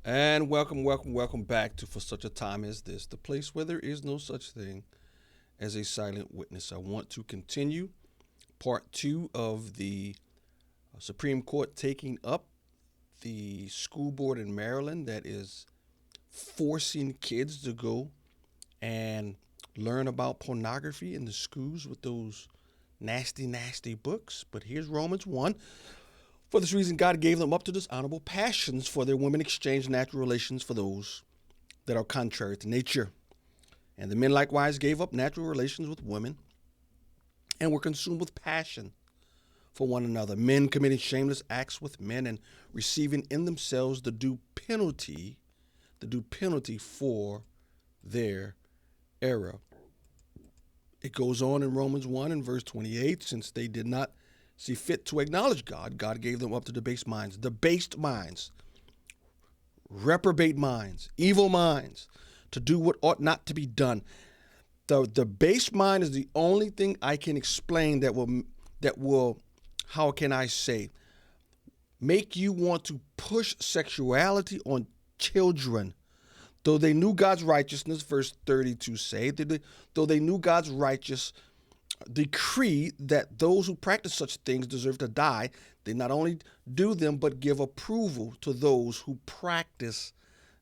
And welcome back to For Such a Time as This, the place where there is no such thing as a silent witness. I want to continue part 2 of the Supreme Court taking up the school board in Maryland that is forcing kids to go and learn about pornography in the schools with those nasty, nasty books. But here's Romans 1. For this reason, God gave them up to dishonorable passions, for their women exchanged natural relations for those that are contrary to nature. And the men likewise gave up natural relations with women and were consumed with passion for one another, men committing shameless acts with men and receiving in themselves the due penalty for their error. It goes on in Romans 1 and verse 28, since they did not see fit to acknowledge God, God gave them up to debased minds, reprobate minds, evil minds, to do what ought not to be done. The base mind is the only thing I can explain that will, how can I say, make you want to push sexuality on children. Though they knew God's righteousness, verse 32 say, though they knew God's righteous decree that those who practice such things deserve to die, they not only do them, but give approval to those who practice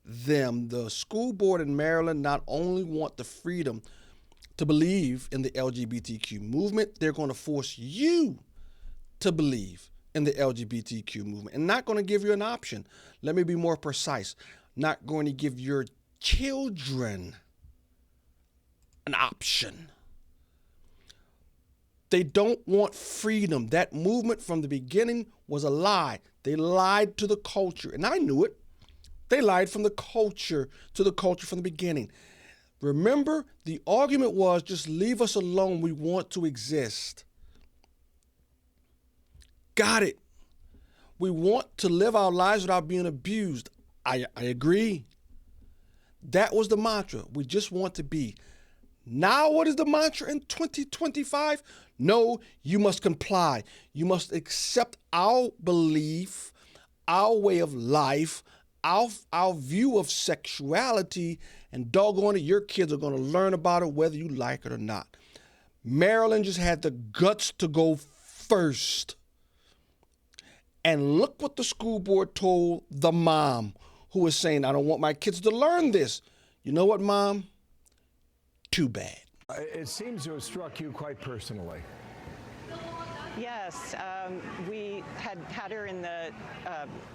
them. The school board in Maryland not only want the freedom to believe in the LGBTQ movement, they're going to force you to believe in the LGBTQ movement and not going to give you an option. Let me be more precise. Not going to give your children an option. They don't want freedom. That movement from the beginning was a lie. They lied to the culture, and I knew it. They lied from the culture to the culture from the beginning. Remember, the argument was just leave us alone. We want to exist. Got it. We want to live our lives without being abused. I agree. That was the mantra. We just want to be. Now, what is the mantra in 2025? No, you must comply. You must accept our belief, our way of life, our view of sexuality, and doggone it, your kids are going to learn about it whether you like it or not. Maryland just had the guts to go first. And look what the school board told the mom who was saying, I don't want my kids to learn this. You know what, Mom? Too bad. It seems to have struck you quite personally. Yes, we had her in the,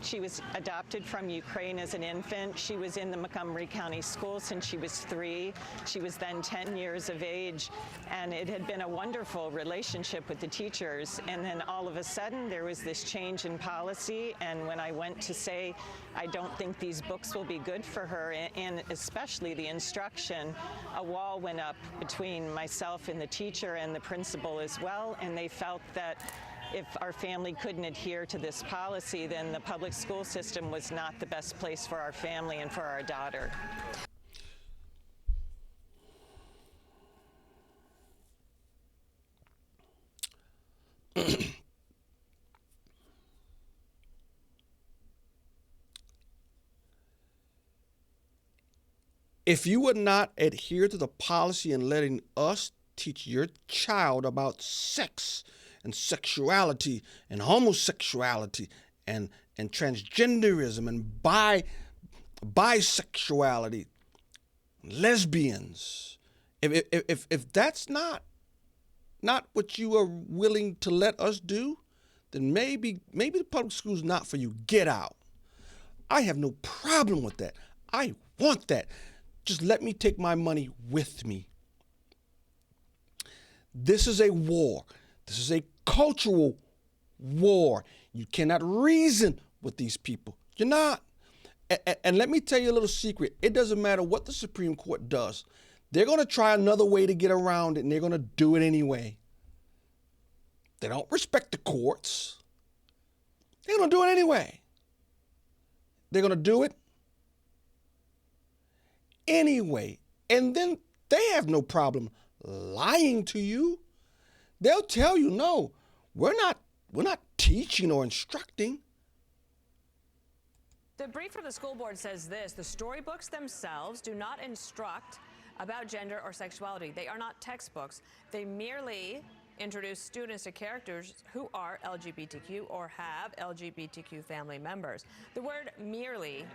she was adopted from Ukraine as an infant. She was in the Montgomery County school since she was 3. She was then 10 years of age, and it had been a wonderful relationship with the teachers. And then all of a sudden, there was this change in policy, and when I went to say, I don't think these books will be good for her, and especially the instruction, a wall went up between myself and the teacher and the principal as well, and they felt that if our family couldn't adhere to this policy, then the public school system was not the best place for our family and for our daughter. If you would not adhere to the policy and letting us teach your child about sex and sexuality and homosexuality and transgenderism and bisexuality, lesbians, if that's not what you are willing to let us do, then maybe the public school is not for you. Get out. I have no problem with that. I want that. Just let me take my money with me. This is a war. This is a cultural war. You cannot reason with these people. You're not. And let me tell you a little secret. It doesn't matter what the Supreme Court does. They're going to try another way to get around it, and they're going to do it anyway. They don't respect the courts. They're going to do it anyway. They're going to do it anyway. And then they have no problem lying to you. They'll tell you, no, we're not teaching or instructing. The brief from the school board says this: the storybooks themselves do not instruct about gender or sexuality. They are not textbooks. They merely introduce students to characters who are LGBTQ or have LGBTQ family members. The word merely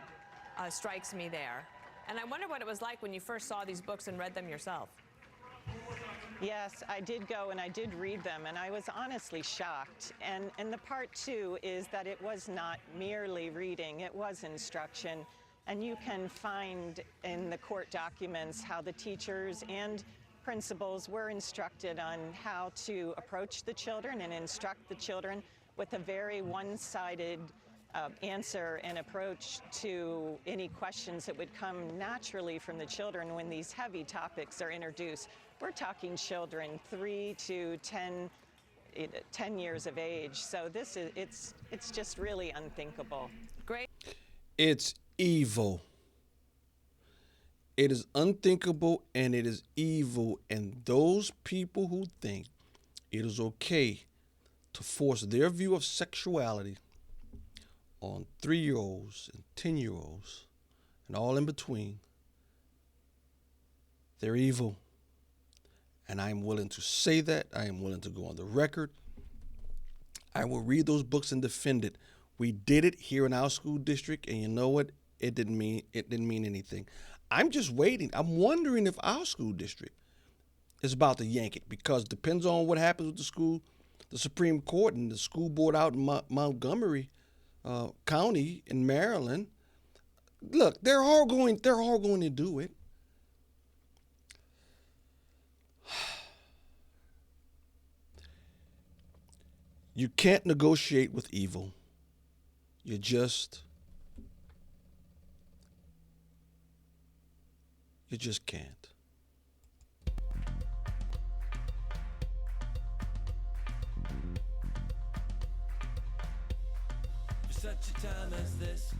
strikes me there. And I wonder what it was like when you first saw these books and read them yourself. Yes, I did go and I did read them, and I was honestly shocked. And the part too is that it was not merely reading, it was instruction. And you can find in the court documents how the teachers and principals were instructed on how to approach the children and instruct the children with a very one-sided answer and approach to any questions that would come naturally from the children when these heavy topics are introduced. We're talking children 3 to 10 years of age. So this is it's just really unthinkable. Great. It's evil. It is unthinkable and it is evil. And those people who think it is okay to force their view of sexuality on 3-year-olds and 10-year-olds and all in between, they're evil. And I am willing to say that. I am willing to go on the record. I will read those books and defend it. We did it here in our school district, and you know what? It didn't mean anything. I'm just waiting. I'm wondering if our school district is about to yank it, because it depends on what happens with the Supreme Court and the school board out in Montgomery County in Maryland. Look, they're all going to do it. You can't negotiate with evil. You just can't. For such a time as this,